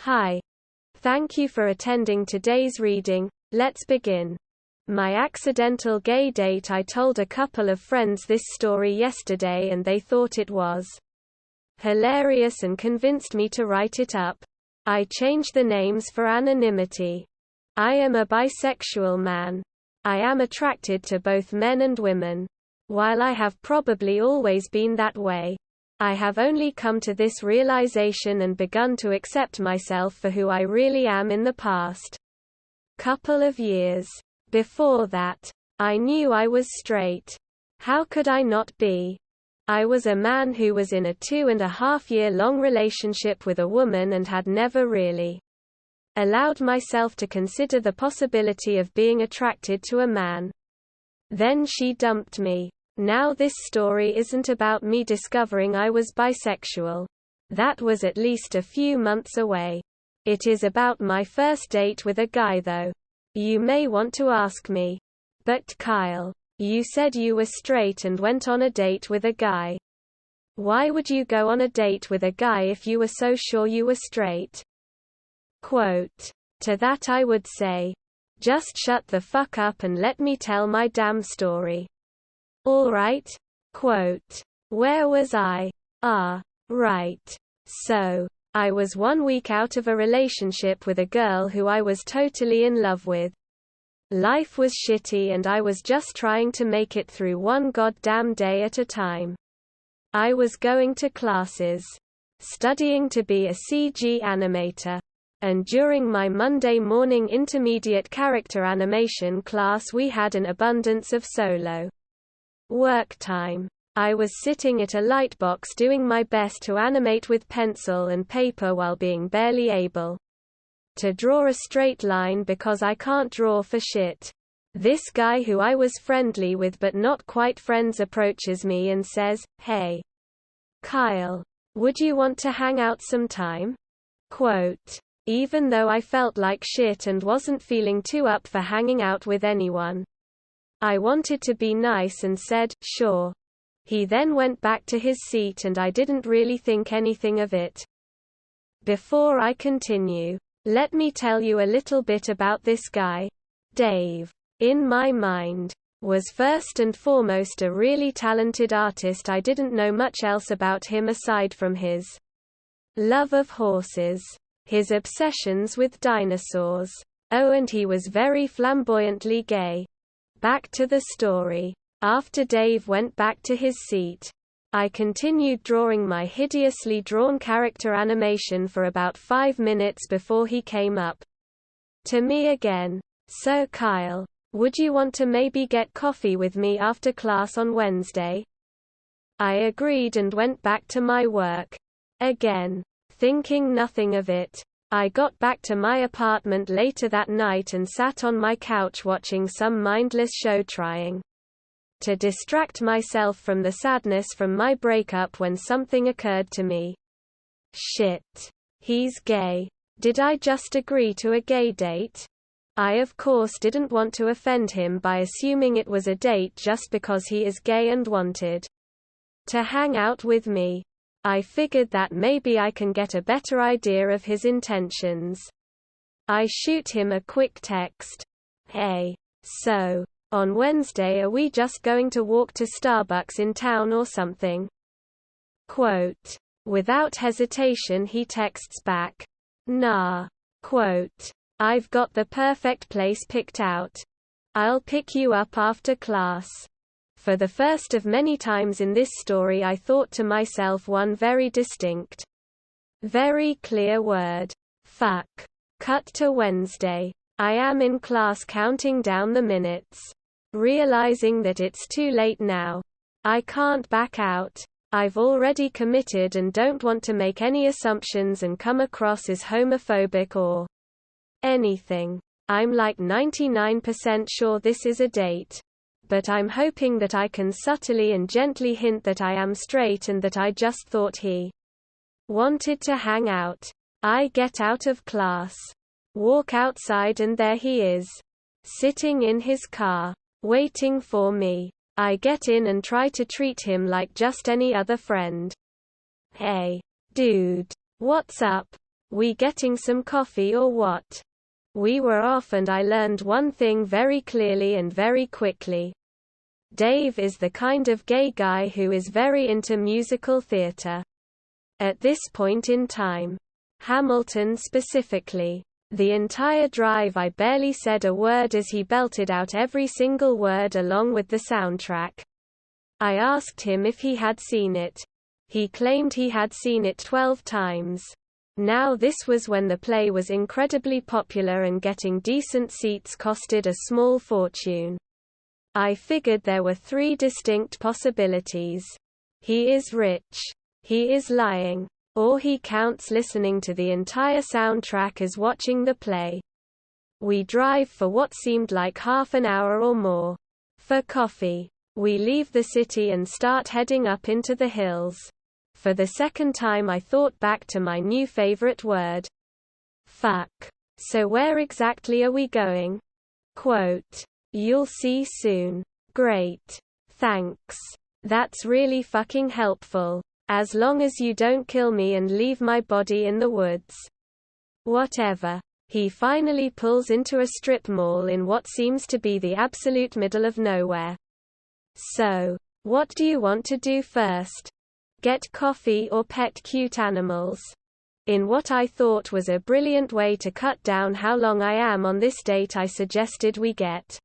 Hi. Thank you for attending today's reading. Let's begin. My accidental gay date. I told a couple of friends this story yesterday and they thought it was hilarious and convinced me to write it up. I changed the names for anonymity. I am a bisexual man. I am attracted to both men and women. While I have probably always been that way, I have only come to this realization and begun to accept myself for who I really am in the past couple of years. Before that, I knew I was straight. How could I not be? I was a man who was in a 2.5-year-long relationship with a woman and had never really allowed myself to consider the possibility of being attracted to a man. Then she dumped me. Now this story isn't about me discovering I was bisexual. That was at least a few months away. It is about my first date with a guy though. You may want to ask me, but Kyle, you said you were straight and went on a date with a guy. Why would you go on a date with a guy if you were so sure you were straight? Quote. To that I would say, just shut the fuck up and let me tell my damn story. Alright? Quote. Where was I? Right. So, I was 1 week out of a relationship with a girl who I was totally in love with. Life was shitty and I was just trying to make it through one goddamn day at a time. I was going to classes, studying to be a CG animator. And during my Monday morning intermediate character animation class we had an abundance of solo work time. I was sitting at a lightbox doing my best to animate with pencil and paper while being barely able to draw a straight line because I can't draw for shit. This guy who I was friendly with but not quite friends approaches me and says, "Hey, Kyle, would you want to hang out sometime?" Quote. Even though I felt like shit and wasn't feeling too up for hanging out with anyone, I wanted to be nice and said, sure. He then went back to his seat and I didn't really think anything of it. Before I continue, let me tell you a little bit about this guy. Dave, in my mind, was first and foremost a really talented artist. I didn't know much else about him aside from his love of horses, his obsessions with dinosaurs. Oh, and he was very flamboyantly gay. Back to the story. After Dave went back to his seat, I continued drawing my hideously drawn character animation for about 5 minutes before he came up to me again. So Kyle, would you want to maybe get coffee with me after class on Wednesday? I agreed and went back to my work. Again, thinking nothing of it. I got back to my apartment later that night and sat on my couch watching some mindless show trying to distract myself from the sadness from my breakup when something occurred to me. Shit. He's gay. Did I just agree to a gay date? I of course didn't want to offend him by assuming it was a date just because he is gay and wanted to hang out with me. I figured that maybe I can get a better idea of his intentions. I shoot him a quick text. Hey. So, on Wednesday are we just going to walk to Starbucks in town or something? Quote. Without hesitation he texts back. Nah. Quote. I've got the perfect place picked out. I'll pick you up after class. For the first of many times in this story I thought to myself one very distinct, very clear word. Fuck. Cut to Wednesday. I am in class counting down the minutes. Realizing that it's too late now. I can't back out. I've already committed and don't want to make any assumptions and come across as homophobic or anything. I'm like 99% sure this is a date. But I'm hoping that I can subtly and gently hint that I am straight and that I just thought he wanted to hang out. I get out of class, walk outside and there he is, sitting in his car, waiting for me. I get in and try to treat him like just any other friend. Hey, dude, what's up? We getting some coffee or what? We were off and I learned one thing very clearly and very quickly. Dave is the kind of gay guy who is very into musical theater. At this point in time, Hamilton specifically, the entire drive I barely said a word as he belted out every single word along with the soundtrack. I asked him if he had seen it. He claimed he had seen it 12 times. Now this was when the play was incredibly popular and getting decent seats costed a small fortune. I figured there were 3 distinct possibilities. He is rich. He is lying. Or he counts listening to the entire soundtrack as watching the play. We drive for what seemed like half an hour or more. For coffee. We leave the city and start heading up into the hills. For the second time I thought back to my new favorite word. Fuck. So where exactly are we going? Quote. You'll see soon. Great. Thanks. That's really fucking helpful. As long as you don't kill me and leave my body in the woods. Whatever. He finally pulls into a strip mall in what seems to be the absolute middle of nowhere. So, what do you want to do first? Get coffee or pet cute animals? In what I thought was a brilliant way to cut down how long I am on this date, I suggested we get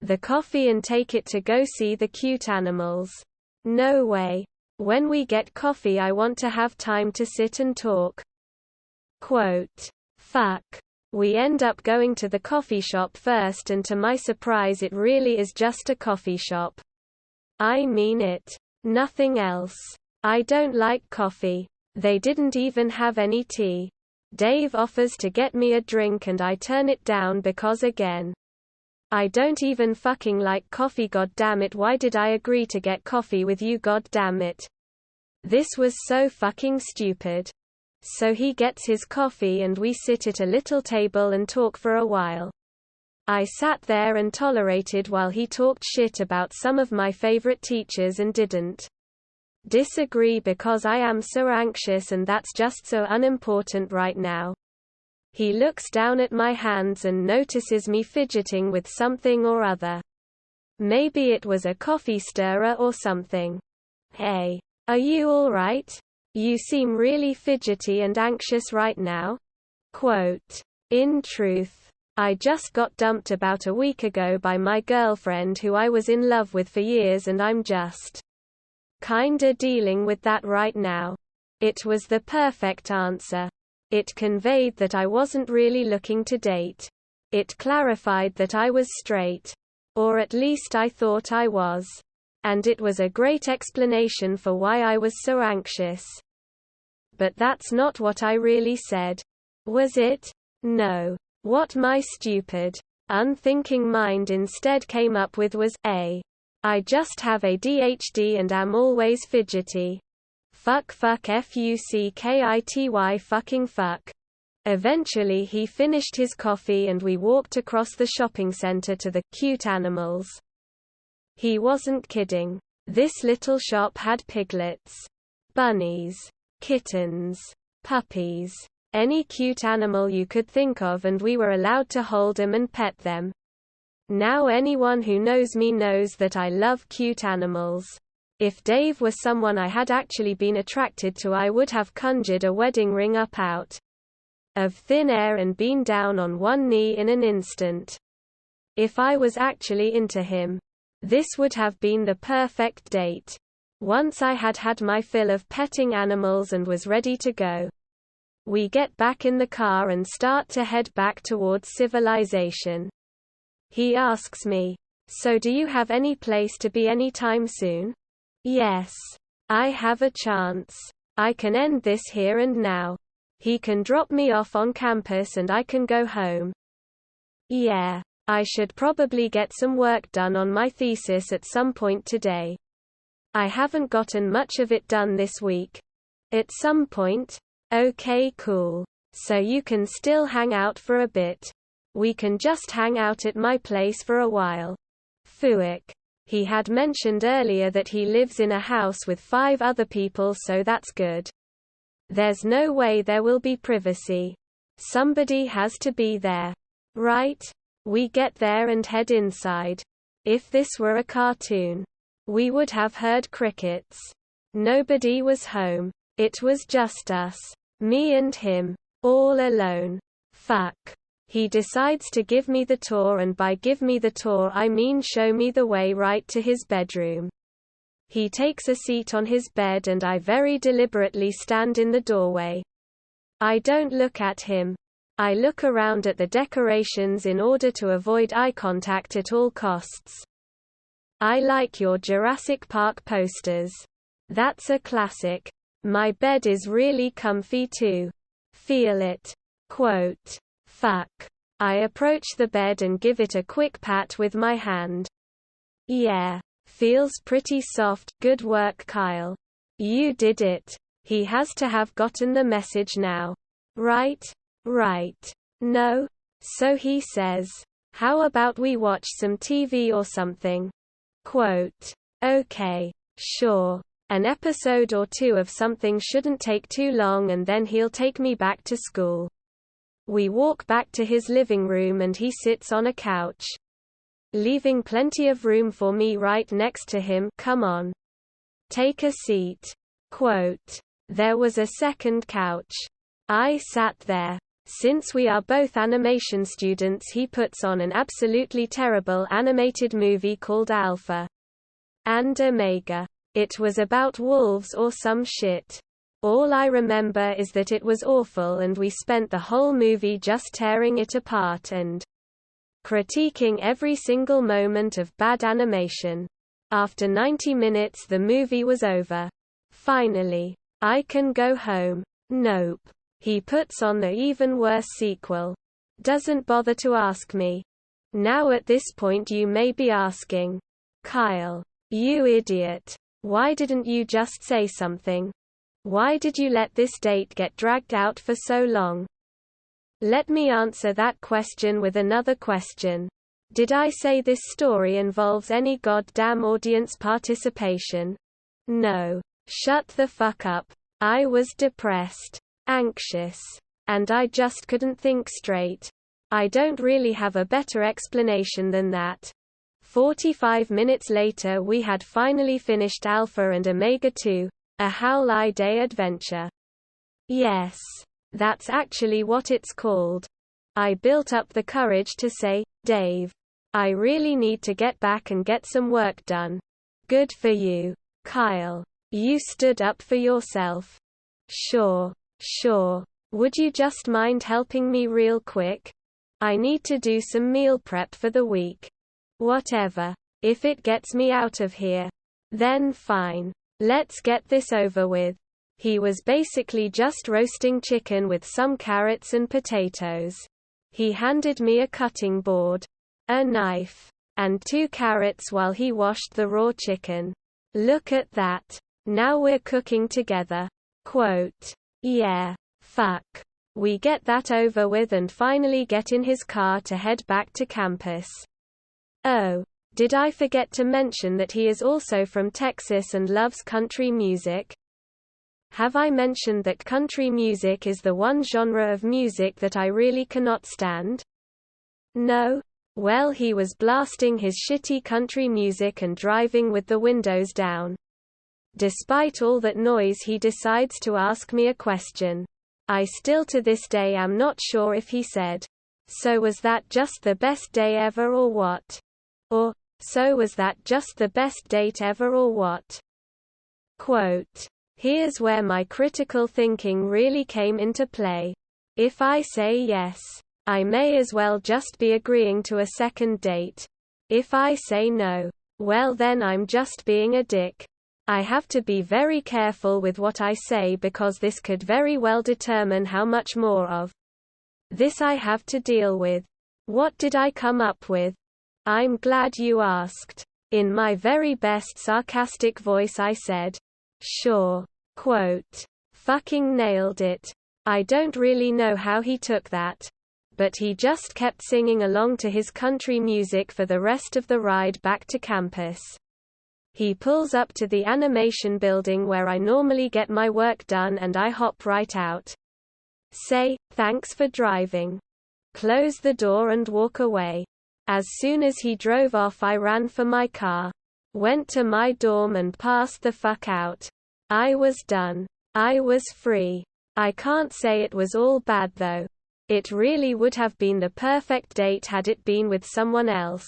the coffee and take it to go see the cute animals. No way. When we get coffee I want to have time to sit and talk. Quote. Fuck. We end up going to the coffee shop first and to my surprise it really is just a coffee shop. I mean it. Nothing else. I don't like coffee. They didn't even have any tea. Dave offers to get me a drink and I turn it down because again, I don't even fucking like coffee, goddammit. Why did I agree to get coffee with you, goddammit? This was so fucking stupid. So he gets his coffee and we sit at a little table and talk for a while. I sat there and tolerated while he talked shit about some of my favorite teachers and didn't disagree because I am so anxious and that's just so unimportant right now. He looks down at my hands and notices me fidgeting with something or other. Maybe it was a coffee stirrer or something. Hey, are you all right? You seem really fidgety and anxious right now. Quote. In truth, I just got dumped about a week ago by my girlfriend who I was in love with for years and I'm just kinda dealing with that right now. It was the perfect answer. It conveyed that I wasn't really looking to date. It clarified that I was straight. Or at least I thought I was. And it was a great explanation for why I was so anxious. But that's not what I really said. Was it? No. What my stupid, unthinking mind instead came up with was, I just have ADHD and am always fidgety. Fuck fuckity fucking fuck. Eventually he finished his coffee and we walked across the shopping center to the cute animals. He wasn't kidding. This little shop had piglets, bunnies, kittens, puppies, any cute animal you could think of, and we were allowed to hold them and pet them. Now anyone who knows me knows that I love cute animals. If Dave were someone I had actually been attracted to, I would have conjured a wedding ring up out of thin air and been down on one knee in an instant. If I was actually into him, this would have been the perfect date. Once I had had my fill of petting animals and was ready to go. We get back in the car and start to head back towards civilization. He asks me, so do you have any place to be anytime soon? Yes. I have a chance. I can end this here and now. He can drop me off on campus and I can go home. Yeah. I should probably get some work done on my thesis at some point today. I haven't gotten much of it done this week. At some point? Okay, cool. So you can still hang out for a bit. We can just hang out at my place for a while. Fuick. He had mentioned earlier that he lives in a house with 5 other people, so that's good. There's no way there will be privacy. Somebody has to be there. Right? We get there and head inside. If this were a cartoon, we would have heard crickets. Nobody was home. It was just us. Me and him. All alone. Fuck. He decides to give me the tour, and by give me the tour I mean show me the way right to his bedroom. He takes a seat on his bed and I very deliberately stand in the doorway. I don't look at him. I look around at the decorations in order to avoid eye contact at all costs. I like your Jurassic Park posters. That's a classic. My bed is really comfy too. Feel it. Quote. Fuck. I approach the bed and give it a quick pat with my hand. Yeah. Feels pretty soft. Good work, Kyle. You did it. He has to have gotten the message now. Right? Right. No? So he says, how about we watch some TV or something? Quote. Okay. Sure. An episode or two of something shouldn't take too long, and then he'll take me back to school. We walk back to his living room and he sits on a couch, leaving plenty of room for me right next to him. Come on. Take a seat. Quote. There was a second couch. I sat there. Since we are both animation students, he puts on an absolutely terrible animated movie called Alpha and Omega. It was about wolves or some shit. All I remember is that it was awful, and we spent the whole movie just tearing it apart and critiquing every single moment of bad animation. After 90 minutes the movie was over. Finally. I can go home. Nope. He puts on the even worse sequel. Doesn't bother to ask me. Now at this point you may be asking, Kyle, you idiot. Why didn't you just say something? Why did you let this date get dragged out for so long? Let me answer that question with another question. Did I say this story involves any goddamn audience participation? No. Shut the fuck up. I was depressed, anxious, and I just couldn't think straight. I don't really have a better explanation than that. 45 minutes later we had finally finished Alpha and Omega 2. A Howl Day adventure. Yes. That's actually what it's called. I built up the courage to say, Dave, I really need to get back and get some work done. Good for you, Kyle. You stood up for yourself. Sure. Would you just mind helping me real quick? I need to do some meal prep for the week. Whatever. If it gets me out of here, then fine. Let's get this over with. He was basically just roasting chicken with some carrots and potatoes. He handed me a cutting board, a knife, and 2 carrots while he washed the raw chicken. Look at that. Now we're cooking together. Quote. Yeah. Fuck. We get that over with and finally get in his car to head back to campus. Oh. Did I forget to mention that he is also from Texas and loves country music? Have I mentioned that country music is the one genre of music that I really cannot stand? No? Well, he was blasting his shitty country music and driving with the windows down. Despite all that noise, he decides to ask me a question. I still to this day am not sure if he said, "So was that just the best day ever or what?" Or, "So was that just the best date ever or what?" Quote. Here's where my critical thinking really came into play. If I say yes, I may as well just be agreeing to a second date. If I say no, well then I'm just being a dick. I have to be very careful with what I say because this could very well determine how much more of this I have to deal with. What did I come up with? I'm glad you asked. In my very best sarcastic voice I said, "Sure." Quote. Fucking nailed it. I don't really know how he took that. But he just kept singing along to his country music for the rest of the ride back to campus. He pulls up to the animation building where I normally get my work done and I hop right out. Say, thanks for driving. Close the door and walk away. As soon as he drove off I ran for my car. Went to my dorm and passed the fuck out. I was done. I was free. I can't say it was all bad though. It really would have been the perfect date had it been with someone else.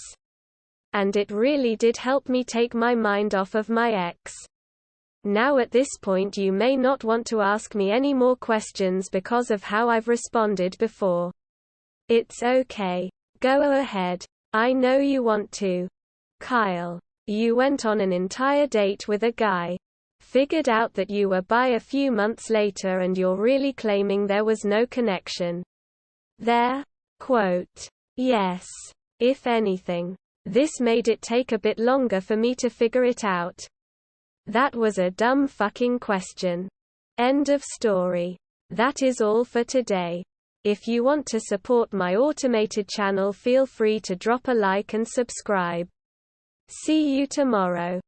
And it really did help me take my mind off of my ex. Now at this point you may not want to ask me any more questions because of how I've responded before. It's okay. Go ahead. I know you want to. Kyle. You went on an entire date with a guy. Figured out that you were bi a few months later and you're really claiming there was no connection there? Quote. Yes. If anything. This made it take a bit longer for me to figure it out. That was a dumb fucking question. End of story. That is all for today. If you want to support my automated channel, feel free to drop a like and subscribe. See you tomorrow.